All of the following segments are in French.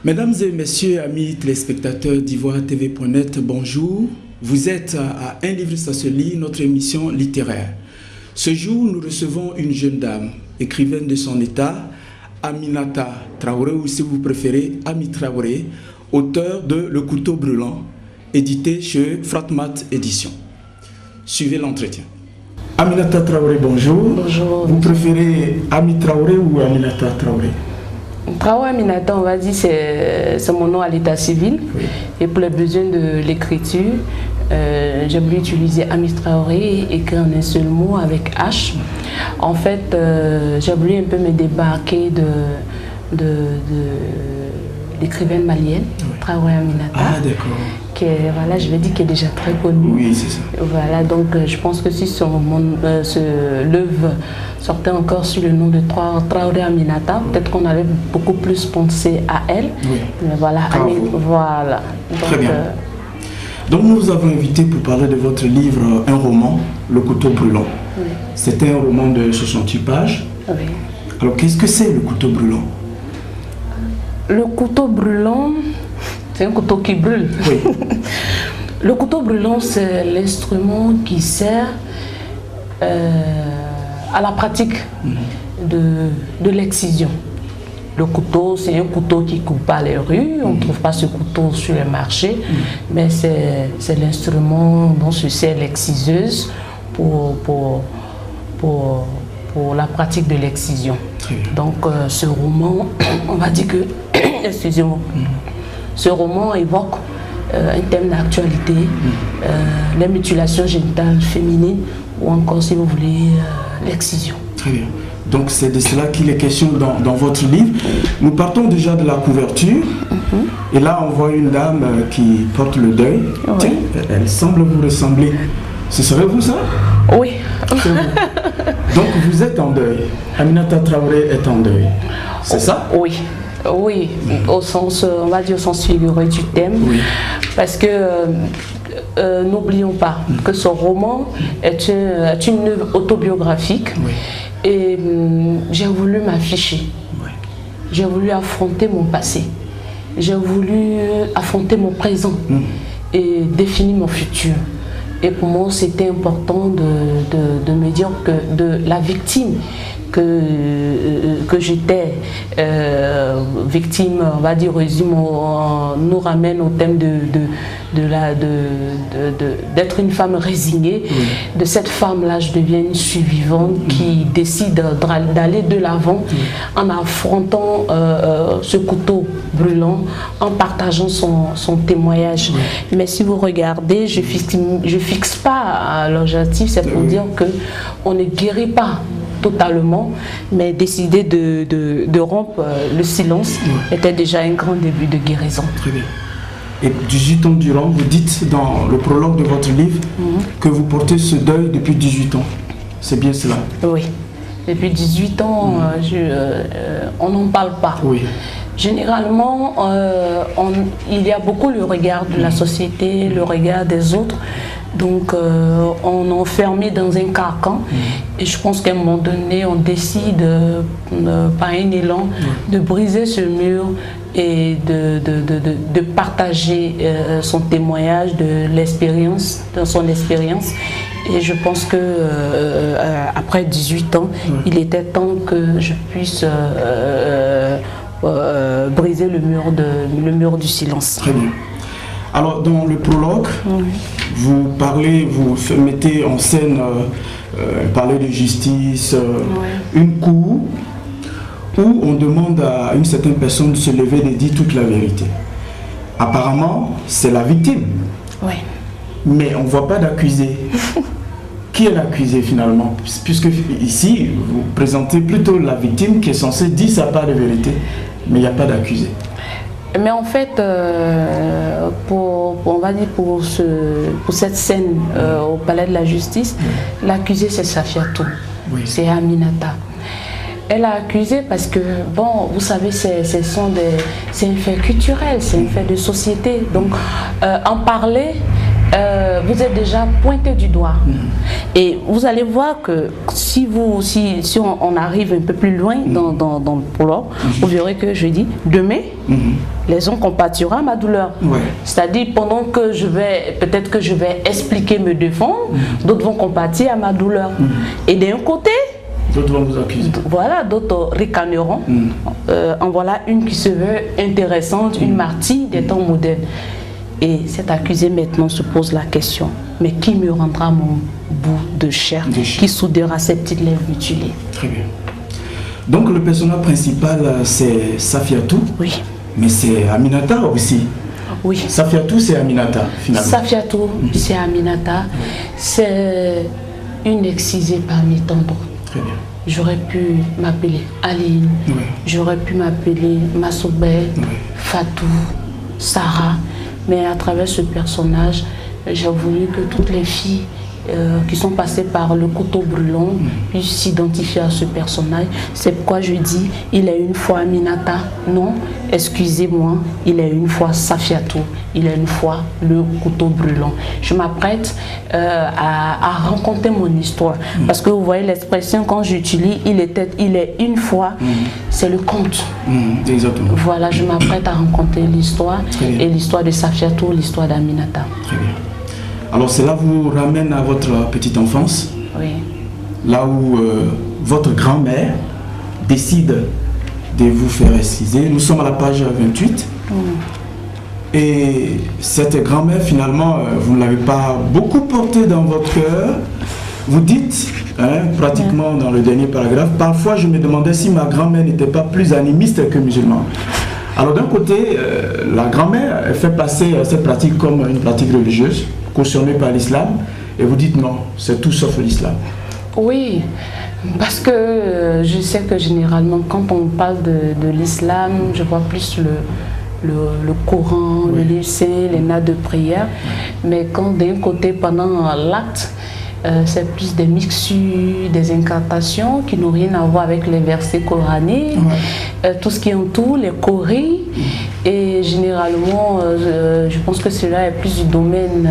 Mesdames et messieurs, amis téléspectateurs d'Ivoire TV.net, bonjour. Vous êtes à Un livre ça se lit, notre émission littéraire. Ce jour, nous recevons une jeune dame, écrivaine de son état, Aminata Traoré, ou si vous préférez, Ami Traoré, auteur de Le couteau brûlant, édité chez Fratmat Éditions. Suivez l'entretien. Aminata Traoré, bonjour. Bonjour. Vous préférez Ami Traoré ou Aminata Traoré? Traoré Aminata, on va dire, c'est mon nom à l'état civil. Oui. Et pour les besoins de l'écriture, j'ai voulu utiliser Ami Traoré, écrit en un seul mot avec H. En fait, j'ai voulu un peu me débarquer d'écrivaine malienne, oui. Traoré Aminata. Ah, d'accord. Qui est, voilà, je vais dire qu'elle est déjà très connue. Oui, c'est ça. Voilà, donc je pense que si l'œuvre sortait encore sous le nom de Traoré Aminata, peut-être qu'on allait beaucoup plus penser à elle. Oui. Mais voilà, voilà. Donc, très bien. Donc nous vous avons invité pour parler de votre livre, un roman, Le couteau brûlant. Oui. C'était un roman de 68 pages. Oui. Alors qu'est-ce que c'est le couteau brûlant? Le couteau brûlant, c'est un couteau qui brûle. Oui. Le couteau brûlant, c'est l'instrument qui sert à la pratique de l'excision. Le couteau, c'est un couteau qui coupe pas les rues. On ne trouve pas ce couteau sur le marché, mais c'est l'instrument dont se sert l'exciseuse pour la pratique de l'excision. Donc ce roman, on va dire que, excusez-moi, ce roman évoque un thème d'actualité, les mutilations génitales féminines ou encore, si vous voulez, l'excision. Très bien. Donc c'est de cela qu'il est question dans votre livre. Nous partons déjà de la couverture. Et là, on voit une dame qui porte le deuil. Oui. Tiens, elle semble vous ressembler. Ce serait vous ça? Oui. Vous. Donc vous êtes en deuil. Aminata Traoré est en deuil. C'est ça? Oui. Oui, au sens, on va dire au sens figuré du thème. Oui. Parce que n'oublions pas que ce roman est une œuvre autobiographique. Oui. Et j'ai voulu m'afficher. Oui. J'ai voulu affronter mon passé. J'ai voulu affronter mon présent et définir mon futur. Et pour moi, c'était important de me dire que de la victime que j'étais, victime, on va dire, nous ramène au thème d'être une femme résignée. Oui. De cette femme-là, je deviens une survivante qui décide d'aller de l'avant en affrontant ce couteau brûlant, en partageant son témoignage. Oui. Mais si vous regardez, je fixe pas l'objectif, c'est pour dire qu'on ne guérit pas totalement, mais décider de rompre le silence était déjà un grand début de guérison. Très bien. Et 18 ans durant, vous dites dans le prologue de votre livre que vous portez ce deuil depuis 18 ans. C'est bien cela? Oui. Depuis 18 ans, on n'en parle pas. Oui. Généralement, il y a beaucoup le regard de la société, le regard des autres. Donc, on est enfermé dans un carcan et je pense qu'à un moment donné, on décide par un élan de briser ce mur et de partager son témoignage de son expérience. Et je pense que après 18 ans, il était temps que je puisse briser le mur du silence. Très bien. Alors, dans le prologue, vous mettez en scène, parler de justice, une cour où on demande à une certaine personne de se lever et de dire toute la vérité. Apparemment, c'est la victime. Oui. Mais on ne voit pas d'accusé. Qui est l'accusé finalement? Puisque ici, vous présentez plutôt la victime qui est censée dire sa part de vérité, mais il n'y a pas d'accusé. Mais en fait, on va dire pour cette scène au palais de la justice, l'accusé c'est Safiatou, c'est Aminata. Elle a accusé parce que, bon, vous savez, c'est un fait culturel, c'est un fait de société. Donc, en parler vous êtes déjà pointé du doigt. Et vous allez voir que si on arrive un peu plus loin dans le prologue, vous verrez que je dis demain, les uns compatiront à ma douleur. C'est-à-dire pendant que peut-être que je vais expliquer, me défendre, d'autres vont compatir à ma douleur. Et d'un côté, d'autres vont vous accuser. Voilà, d'autres ricaneront. En voilà une qui se veut intéressante, une martyre des temps modernes. Et cet accusé maintenant se pose la question, mais qui me rendra mon bout de chair, qui soudera ces petites lèvres mutilées? Très bien. Donc le personnage principal c'est Safiatou. Oui. Mais c'est Aminata aussi. Oui. Safiatou c'est Aminata finalement. Safiatou c'est Aminata. C'est une excisée parmi tant d'autres. Très bien. J'aurais pu m'appeler Aline, j'aurais pu m'appeler Massoubé, Fatou, Sarah. Mais à travers ce personnage, j'ai voulu que toutes les filles qui sont passées par le couteau brûlant puissent s'identifier à ce personnage. C'est pourquoi je dis, il est une fois Aminata. Non, excusez-moi, il est une fois Safiatou. Il est une fois le couteau brûlant. Je m'apprête à raconter mon histoire. Parce que vous voyez l'expression quand j'utilise, il est une fois, c'est le conte. Exactement. Voilà, je m'apprête à raconter l'histoire, et l'histoire de Safiatou, l'histoire d'Aminata. Très bien. Alors cela vous ramène à votre petite enfance, là où votre grand-mère décide de vous faire exciser. Nous sommes à la page 28. Et cette grand-mère, finalement, vous ne l'avez pas beaucoup portée dans votre cœur. Vous dites, pratiquement dans le dernier paragraphe, parfois je me demandais si ma grand-mère n'était pas plus animiste que musulmane. Alors d'un côté, la grand-mère fait passer cette pratique comme une pratique religieuse, cautionnée par l'islam, et vous dites non, c'est tout sauf l'islam. Oui, parce que je sais que généralement quand on parle de l'islam, je vois plus le Coran, le livre saint, les nattes de prière, mais quand d'un côté pendant l'acte, c'est plus des mixtures, des incantations qui n'ont rien à voir avec les versets coraniques, tout ce qui entoure les choris, et généralement je pense que cela est plus du domaine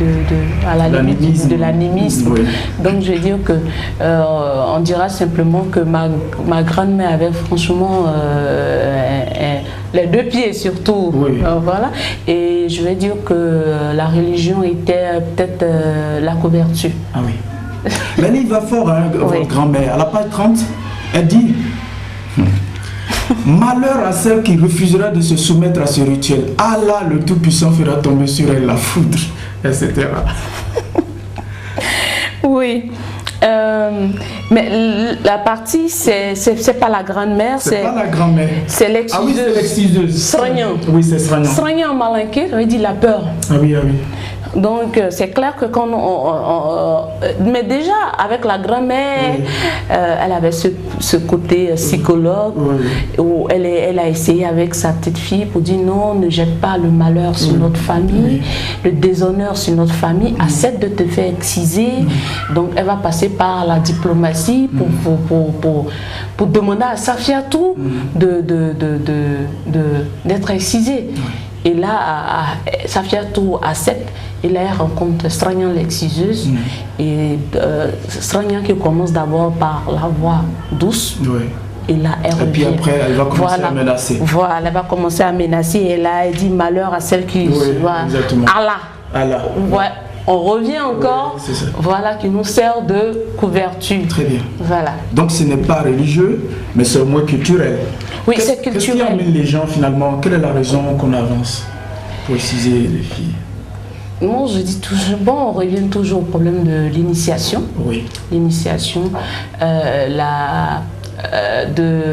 de l'animisme. Donc je veux dire que on dira simplement que ma grand-mère avait franchement les deux pieds surtout, voilà, et je vais dire que la religion était peut-être la couverture. Ah oui. Mais il va fort, votre grand-mère. À la page 30, elle dit malheur à celle qui refusera de se soumettre à ce rituel. Allah le Tout-Puissant fera tomber sur elle la foudre, etc. Oui. Mais la partie, c'est pas la grand-mère, c'est pas la grand-mère. C'est l'exciseuse. Ah oui, c'est l'exciseuse. Sragnan. Oui, c'est Sragnan. Sragnan en malinqué, ça veut dire la peur. Ah oui, ah oui. Donc c'est clair que quand mais déjà avec la grand-mère, elle avait ce côté psychologue où elle a essayé avec sa petite fille pour dire non, ne jette pas le malheur sur notre famille, le déshonneur sur notre famille, accepte de te faire exciser. Donc elle va passer par la diplomatie pour demander à Safiatou d'être excisée. Et là, Safiatou accepte, et là elle rencontre Sragnan l'exciseuse, et Sragnan qui commence d'abord par la voix douce, et là elle revient. Et puis après elle va commencer à menacer. Voilà, elle va commencer à menacer, et là elle dit malheur à celle qui... exactement. Allah. Ouais. On revient encore, voilà, qui nous sert de couverture. Très bien. Voilà. Donc ce n'est pas religieux, mais c'est au moins culturel. Oui, c'est culturel. Qu'est-ce qui amène les gens finalement? Quelle est la raison qu'on avance pour exciser les filles? Moi, je dis toujours, on revient toujours au problème de l'initiation. Oui. L'initiation, de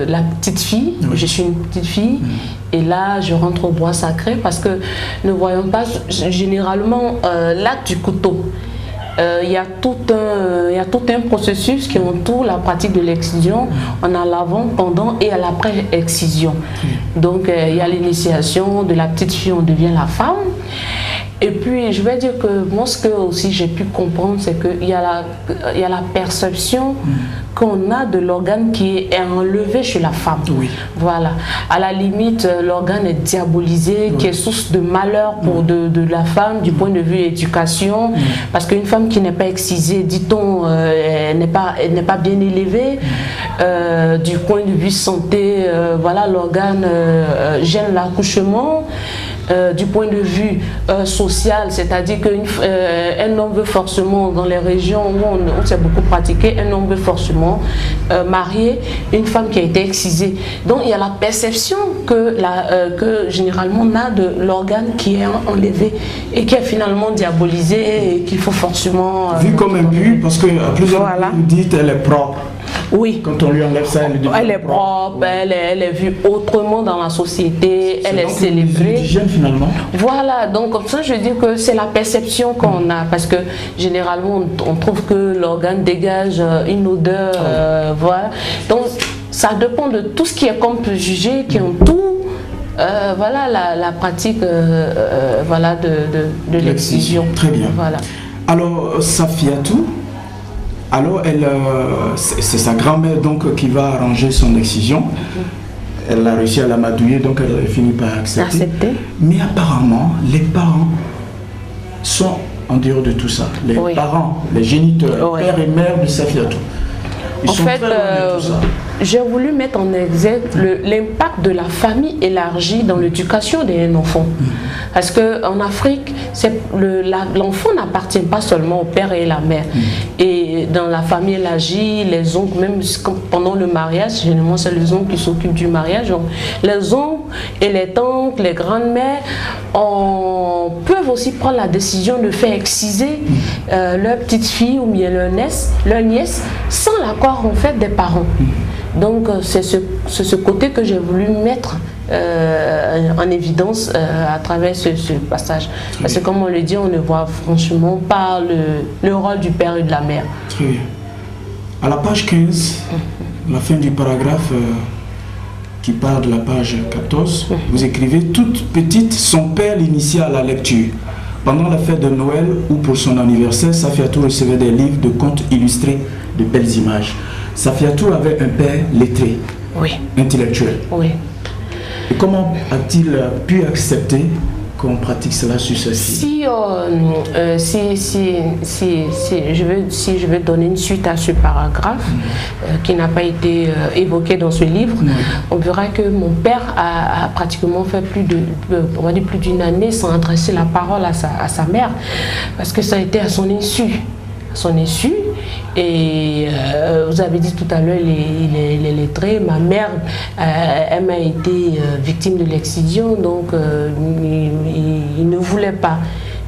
la petite fille. Je suis une petite fille. Et là, je rentre au bois sacré parce que ne voyons pas généralement l'acte du couteau. Il y a tout un processus qui entoure la pratique de l'excision. On a l'avant, pendant et à l'après-excision. Donc, il y a l'initiation de la petite fille, on devient la femme. Et puis, je vais dire que moi, ce que aussi j'ai pu comprendre, c'est qu'il y a la perception qu'on a de l'organe qui est enlevé chez la femme. Oui. Voilà. À la limite, l'organe est diabolisé, qui est source de malheur pour de la femme du point de vue éducation. Parce qu'une femme qui n'est pas excisée, dit-on, elle n'est pas bien élevée. Du point de vue santé, voilà, l'organe gêne l'accouchement. Du point de vue social, c'est-à-dire qu'un homme veut forcément, dans les régions où c'est beaucoup pratiqué, un homme veut forcément marier une femme qui a été excisée. Donc il y a la perception que généralement on a de l'organe qui est enlevé et qui est finalement diabolisé et qu'il faut forcément... Vu comme un but, parce que à plusieurs fois vous dites elle est propre. Oui. Quand on lui enlève ça, elle est propre, elle est vue autrement dans la société, elle est célébrée. Finalement. Voilà, donc comme ça je veux dire que c'est la perception qu'on a, parce que généralement on trouve que l'organe dégage une odeur, voilà. Donc ça dépend de tout ce qui est comme préjugé, qui entoure voilà, la pratique voilà, de l'excision. Très bien. Voilà. Alors Safiatou, alors c'est sa grand-mère donc qui va arranger son excision. Elle a réussi à l'amadouiller, donc elle a fini par accepter. Mais apparemment, les parents sont en dehors de tout ça. Les parents, les géniteurs, père et mère de Safiatou. Ils sont très loin de tout ça. J'ai voulu mettre en exergue l'impact de la famille élargie dans l'éducation d'un enfant. Parce qu'en Afrique, l'enfant n'appartient pas seulement au père et la mère. Et dans la famille élargie, les oncles, même pendant le mariage, généralement c'est les oncles qui s'occupent du mariage. Donc, les oncles et les tantes, les grandes-mères peuvent aussi prendre la décision de faire exciser leur petite fille ou bien leur nièce sans l'accord en fait des parents. Donc c'est ce côté que j'ai voulu mettre en évidence à travers ce passage. Parce que comme on le dit, on ne voit franchement pas le rôle du père et de la mère. Très bien. À la page 15, la fin du paragraphe qui part de la page 14, vous écrivez « Toute petite, son père l'initia à la lecture. Pendant la fête de Noël ou pour son anniversaire, Safiatou recevait des livres de contes illustrés de belles images. Safiatou avait un père lettré, intellectuel. Oui. Et comment a-t-il pu accepter qu'on pratique cela sur ceci? Si je veux donner une suite à ce paragraphe qui n'a pas été évoqué dans ce livre, on verra que mon père a pratiquement fait plus d'une année sans adresser la parole à sa mère, parce que ça a été à son insu. Et vous avez dit tout à l'heure, il est lettré. Ma mère, elle m'a été victime de l'excision, donc il ne voulait pas.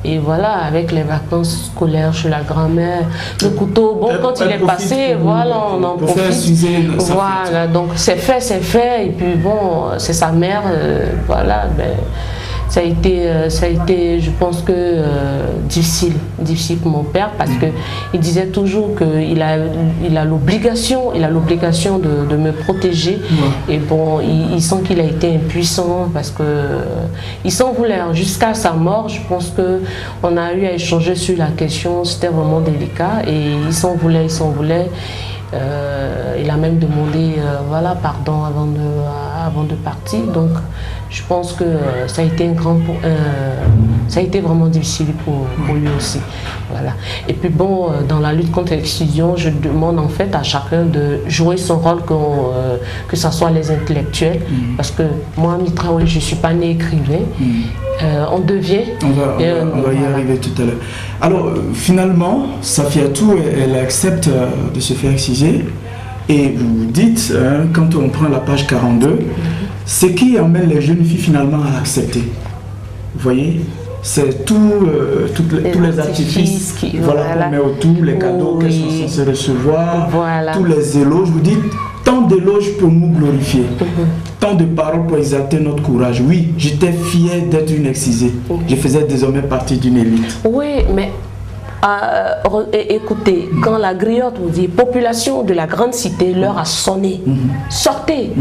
Et voilà, avec les vacances scolaires chez la grand-mère, le couteau, bon, quand il est passé, voilà, on en profite. Voilà, donc c'est fait, et puis bon, c'est sa mère, voilà, ben, ça a été, je pense que difficile pour mon père, parce que il disait toujours qu'il a l'obligation de me protéger. Et bon, il sent qu'il a été impuissant, parce que il s'en voulait jusqu'à sa mort. Je pense que on a eu à échanger sur la question, c'était vraiment délicat, et il s'en voulait. Il a même demandé voilà, pardon avant de partir. Donc je pense que ça a été ça a été vraiment difficile pour lui aussi. Voilà. Et puis bon, dans la lutte contre l'exclusion, je demande en fait à chacun de jouer son rôle, que ce soit les intellectuels, parce que moi, Mitra, je ne suis pas né écrivain. On devient. On va y arriver tout à l'heure. Alors finalement, Safiatou, elle accepte de se faire exciser. Et vous dites, quand on prend la page 42, ce qui amène les jeunes filles finalement à accepter. Vous voyez, c'est tous les artifices qu'on met autour, les cadeaux qu'elles sont censées recevoir, tous les éloges. Vous dites, tant d'éloges pour nous glorifier, tant de paroles pour exalter notre courage. Oui, j'étais fier d'être une excisée. Je faisais désormais partie d'une élite. Oui, mais Écoutez, quand la griotte vous dit, population de la grande cité, l'heure a sonné. Sortez,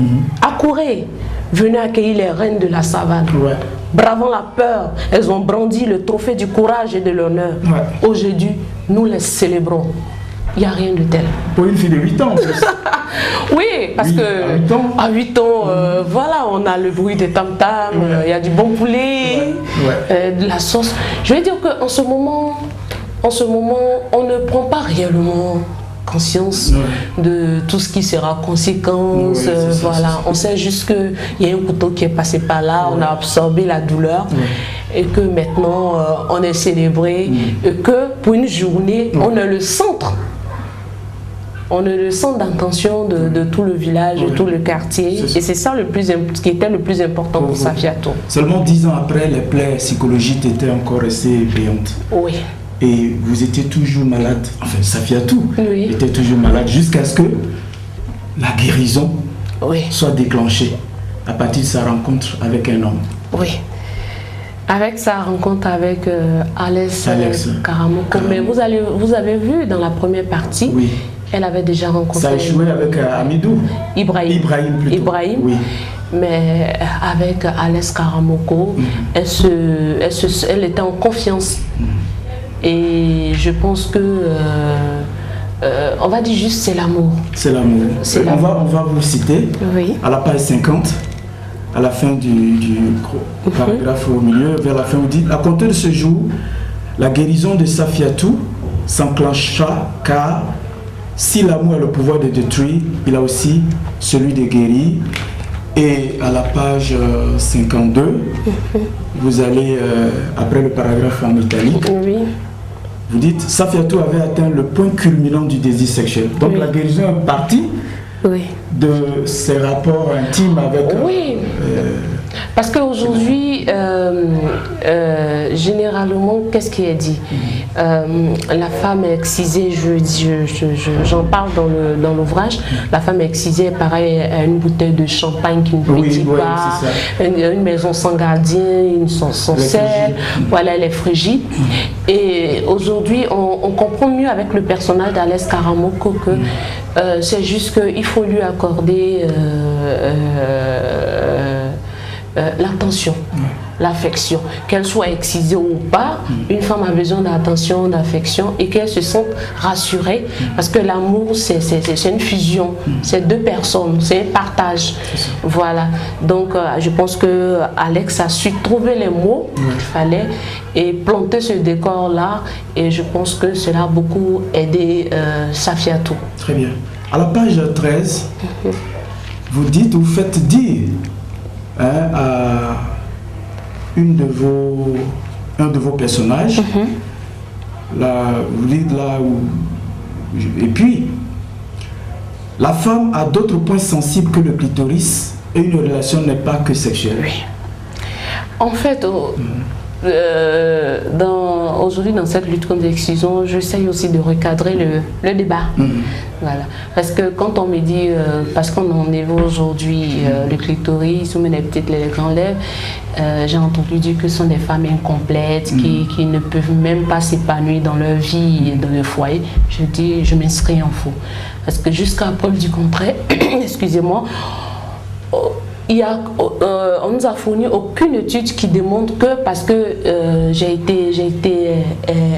accourez, venez accueillir les reines de la savane. Ouais. Bravant la peur, elles ont brandi le trophée du courage et de l'honneur. Ouais. Aujourd'hui, nous les célébrons. Il n'y a rien de tel. Pour une fille de 8 ans en plus. Oui, parce que à 8 ans, voilà, on a le bruit des tam-tams, il y a du bon poulet, de la sauce. Je vais dire qu'en ce moment, on ne prend pas réellement conscience de tout ce qui sera conséquence. Voilà, on sait juste qu'il y a un couteau qui est passé par là, on a absorbé la douleur. Et que maintenant on est célébré, et que pour une journée, on est le centre. On est le centre d'attention de tout le village, de tout le quartier. Et c'est ça ce qui était le plus important pour Safiatou. Seulement 10 ans après, les plaies psychologiques étaient encore assez payantes. Oui. Et vous étiez toujours malade, enfin Safiatou était toujours malade jusqu'à ce que la guérison soit déclenchée à partir de sa rencontre avec un homme. Oui. Avec sa rencontre avec Alex Karamoko. Mais vous avez vu dans la première partie, elle avait déjà rencontré... Ça a échoué avec Amidou. Ibrahim plutôt. Ibrahim. Oui. Mais avec Alex Karamoko, elle était en confiance. Et je pense que, on va dire juste, c'est l'amour. C'est l'amour. On va vous citer à la page 50, à la fin du paragraphe au milieu, vers la fin, vous dites, à compter de ce jour, la guérison de Safiatou s'enclencha car si l'amour a le pouvoir de détruire, il a aussi celui de guérir. Et à la page 52, vous allez, après le paragraphe en italique, vous dites, Safiatou avait atteint le point culminant du désir sexuel. Donc la guérison est partie de ses rapports intimes avec... Parce qu'aujourd'hui, généralement, qu'est-ce qui est dit? La femme est excisée, j'en parle dans l'ouvrage, la femme est excisée, pareil, à une bouteille de champagne qui ne pétille pas, une maison sans gardien, sans sel, voilà, elle est frigide. Et aujourd'hui, on comprend mieux avec le personnage d'Alex Karamoko que c'est juste qu'il faut lui accorder l'attention, l'affection, qu'elle soit excisée ou pas, une femme a besoin d'attention, d'affection et qu'elle se sente rassurée parce que l'amour c'est une fusion, c'est deux personnes, c'est un partage. Voilà, donc je pense que Alex a su trouver les mots qu'il fallait et planter ce décor là et je pense que cela a beaucoup aidé Safiatou. Très bien. À la page 13, vous dites, vous faites dire à un de vos personnages, vous dites là où... Et puis, la femme a d'autres points sensibles que le clitoris et une relation n'est pas que sexuelle. En fait, aujourd'hui dans cette lutte contre l'excision, j'essaye aussi de recadrer le débat. Voilà. Parce que quand on me dit, parce qu'on en évoque aujourd'hui le clitoris ou même les petites les grands lèvres, j'ai entendu dire que ce sont des femmes incomplètes qui ne peuvent même pas s'épanouir dans leur vie et dans leur foyer. Je dis, je m'inscris en faux. Parce que jusqu'à preuve du contraire, excusez-moi, on nous a fourni aucune étude qui démontre que parce que j'ai été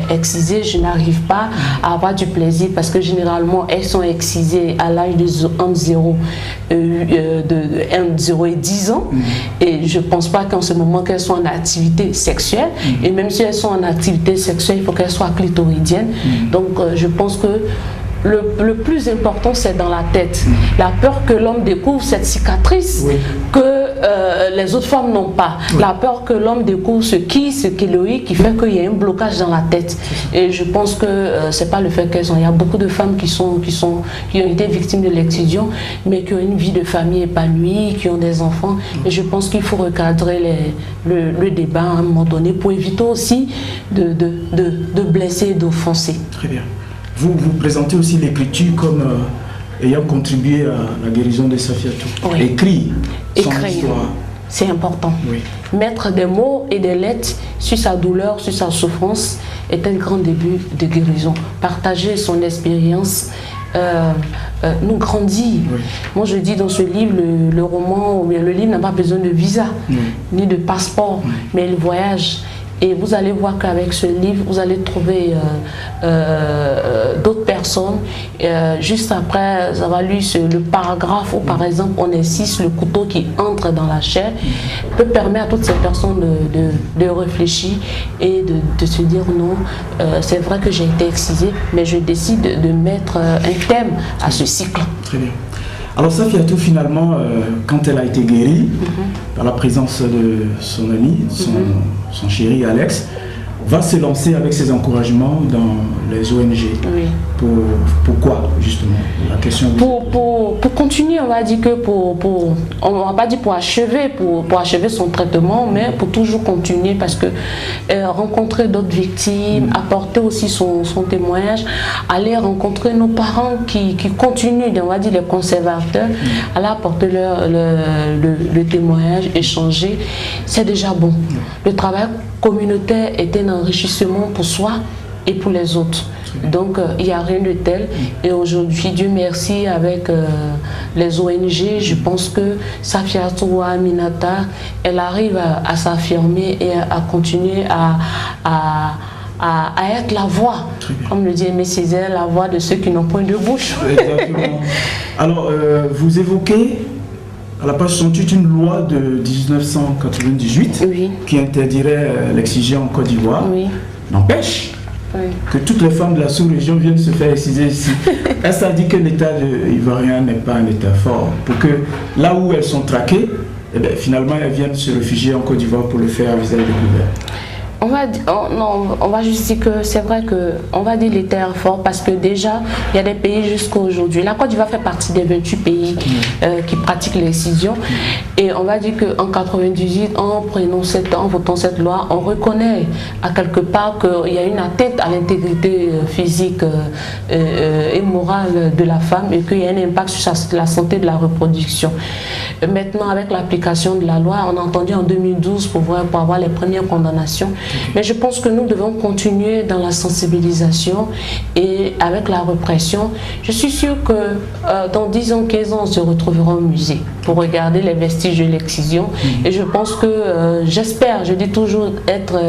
excisée, je n'arrive pas à avoir du plaisir parce que généralement elles sont excisées à l'âge de 0 et 10 ans et je ne pense pas qu'en ce moment qu'elles soient en activité sexuelle et même si elles sont en activité sexuelle, il faut qu'elles soient clitoridiennes. Donc je pense que le plus important, c'est dans la tête. La peur que l'homme découvre cette cicatrice que les autres femmes n'ont pas. La peur que l'homme découvre ce kéloïde qui fait qu'il y a un blocage dans la tête. Et je pense que c'est pas le fait qu'elles ont. Il y a beaucoup de femmes qui ont été victimes de l'excision, mais qui ont une vie de famille épanouie, qui ont des enfants. Et je pense qu'il faut recadrer le débat à un moment donné pour éviter aussi de blesser et d'offenser. Très bien. Vous présentez aussi l'écriture comme ayant contribué à la guérison de Safiatou. Écrit son histoire. c'est important. Oui. Mettre des mots et des lettres sur sa douleur, sur sa souffrance est un grand début de guérison. Partager son expérience nous grandit. Oui. Moi je dis dans ce livre, le roman, ou bien le livre n'a pas besoin de visa, ni de passeport, mais il voyage. Et vous allez voir qu'avec ce livre, vous allez trouver d'autres personnes. Juste après avoir lu le paragraphe où, par exemple, on insiste le couteau qui entre dans la chair, peut permettre à toutes ces personnes de réfléchir et de se dire non, c'est vrai que j'ai été excisée, mais je décide de mettre un thème à ce cycle. Très bien. Alors Safiatou, finalement, quand elle a été guérie, par la présence de son ami, son chéri Alex, va se lancer avec ses encouragements dans les ONG. Oui. Pourquoi, justement? La question. Pour continuer, on va dire que on va pas dire pour achever son traitement, mais pour toujours continuer, parce que rencontrer d'autres victimes, apporter aussi son témoignage, aller rencontrer nos parents qui continuent, on va dire les conservateurs, aller apporter le témoignage, échanger, c'est déjà bon. Le travail communautaire est un enrichissement pour soi et pour les autres. Donc il n'y a rien de tel. Et aujourd'hui, Dieu merci, avec les ONG, je pense que Safiatou Aminata, elle arrive à s'affirmer et à continuer à être la voix, comme le dit Aimé Césaire, la voix de ceux qui n'ont point de bouche. Exactement. Alors, vous évoquez à la page 68 une loi de 1998 qui interdirait l'excision en Côte d'Ivoire. N'empêche que toutes les femmes de la sous-région viennent se faire exciser ici. Est-ce à dire que l'État ivoirien n'est pas un État fort, pour que là où elles sont traquées, eh bien, finalement elles viennent se réfugier en Côte d'Ivoire pour le faire à visage découvert? On va juste dire que c'est vrai qu'on va dire l'État est fort, parce que déjà il y a des pays jusqu'à aujourd'hui. La Côte d'Ivoire fait partie des 28 pays qui pratiquent l'excision, et on va dire qu'en 98, en votant cette loi, on reconnaît à quelque part qu'il y a une atteinte à l'intégrité physique et morale de la femme, et qu'il y a un impact sur la santé de la reproduction. Maintenant, avec l'application de la loi, on a entendu en 2012 pour avoir les premières condamnations. Mais je pense que nous devons continuer dans la sensibilisation et avec la répression. Je suis sûre que dans 10 ans, 15 ans, on se retrouvera au musée pour regarder les vestiges de l'excision. Et je pense que, j'espère, je dis toujours, être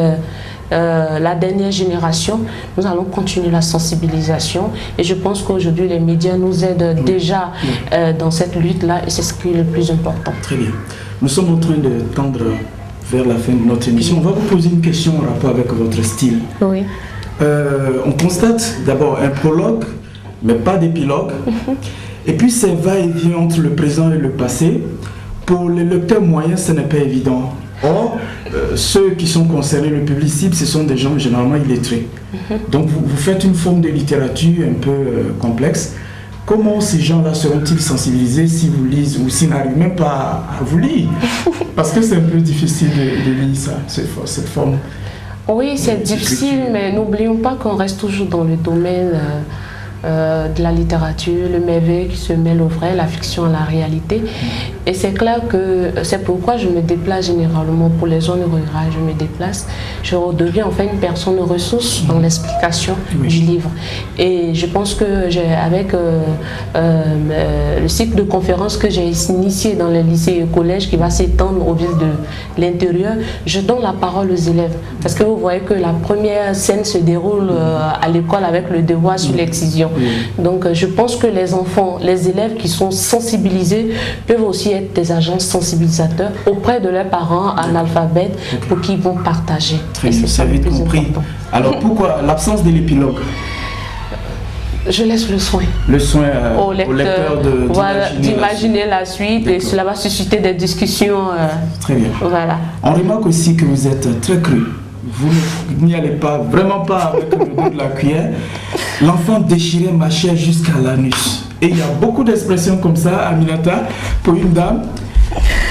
la dernière génération. Nous allons continuer la sensibilisation, et je pense qu'aujourd'hui les médias nous aident déjà dans cette lutte-là, et c'est ce qui est le plus important. Très bien. Nous sommes en train de tendre vers la fin de notre émission. On va vous poser une question en rapport avec votre style. Oui. On constate d'abord un prologue, mais pas d'épilogue. Et puis c'est va-et-vient entre le présent et le passé. Pour les lecteurs moyens, ce n'est pas évident. Or, ceux qui sont concernés, le public cible, ce sont des gens généralement illettrés. Donc vous faites une forme de littérature un peu complexe. Comment ces gens-là seront-ils sensibilisés si vous lisez, ou s'ils n'arrivent même pas à vous lire? Parce que c'est un peu difficile de lire ça, cette forme. Oui, c'est difficile, mais n'oublions pas qu'on reste toujours dans le domaine de la littérature, le merveille qui se mêle au vrai, la fiction à la réalité. Et c'est clair que c'est pourquoi je me déplace généralement pour les zones rurales. Je me déplace, je redeviens en fait une personne ressource dans l'explication du livre. Et je pense que avec le cycle de conférences que j'ai initié dans les lycées et collèges, qui va s'étendre aux villes de l'intérieur, je donne la parole aux élèves. Parce que vous voyez que la première scène se déroule à l'école avec le devoir sur l'excision. Donc je pense que les enfants, les élèves qui sont sensibilisés peuvent aussi être des agents sensibilisateurs auprès de leurs parents analphabètes pour qu'ils vont partager. Très bien, ça vite compris. Important. Alors pourquoi l'absence de l'épilogue? Je laisse le soin. Le soin au lecteur d'imaginer la suite, et cela va susciter des discussions. Très bien. Voilà. On remarque aussi que vous êtes très cru. Vous n'y allez pas, vraiment pas avec le dos de la cuillère. L'enfant déchiré ma chair jusqu'à l'anus. Et il y a beaucoup d'expressions comme ça, Aminata, pour une dame.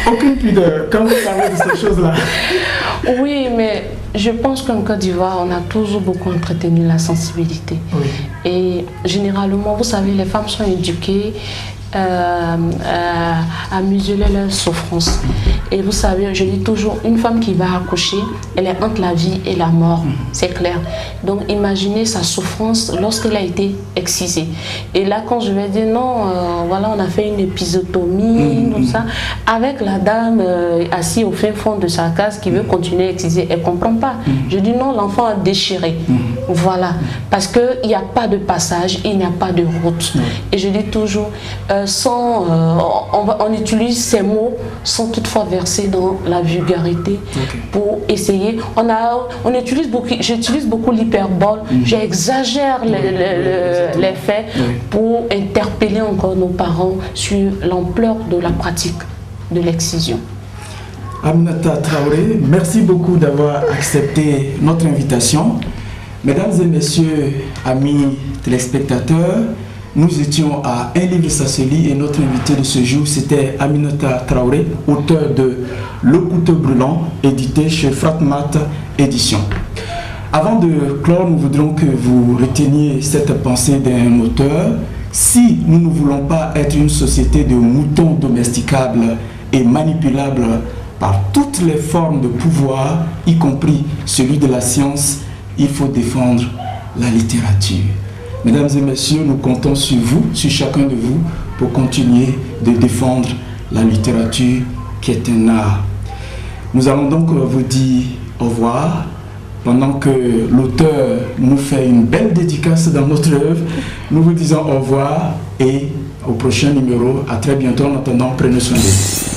Aucune pudeur quand vous parlez de ces choses-là. Oui, mais je pense qu'en Côte d'Ivoire, on a toujours beaucoup entretenu la sensibilité. Oui. Et généralement, vous savez, les femmes sont éduquées à museler leur souffrance. Et vous savez, je dis toujours, une femme qui va accoucher, elle est entre la vie et la mort, c'est clair. Donc imaginez sa souffrance lorsqu'elle a été excisée. Et là, quand je vais dire non, voilà, on a fait une épisiotomie, tout ça, avec la dame assise au fin fond de sa case qui veut continuer à exciser, elle ne comprend pas. Je dis non, l'enfant a déchiré. Voilà, parce qu'il n'y a pas de passage, il n'y a pas de route. Et je dis toujours, on utilise ces mots sans toutefois verser dans la vulgarité pour essayer. J'utilise beaucoup l'hyperbole, j'exagère les faits pour interpeller encore nos parents sur l'ampleur de la pratique de l'excision. Aminata Traoré, merci beaucoup d'avoir accepté notre invitation. Mesdames et messieurs, amis téléspectateurs, nous étions à Un livre ça se lit et notre invité de ce jour c'était Aminata Traoré, auteur de Le couteau brûlant, édité chez Fratmat Éditions. Avant de clore, nous voudrions que vous reteniez cette pensée d'un auteur. Si nous ne voulons pas être une société de moutons domesticables et manipulables par toutes les formes de pouvoir, y compris celui de la science, il faut défendre la littérature. Mesdames et messieurs, nous comptons sur vous, sur chacun de vous, pour continuer de défendre la littérature qui est un art. Nous allons donc vous dire au revoir, pendant que l'auteur nous fait une belle dédicace dans notre œuvre. Nous vous disons au revoir et au prochain numéro. À très bientôt. En attendant, prenez soin de vous.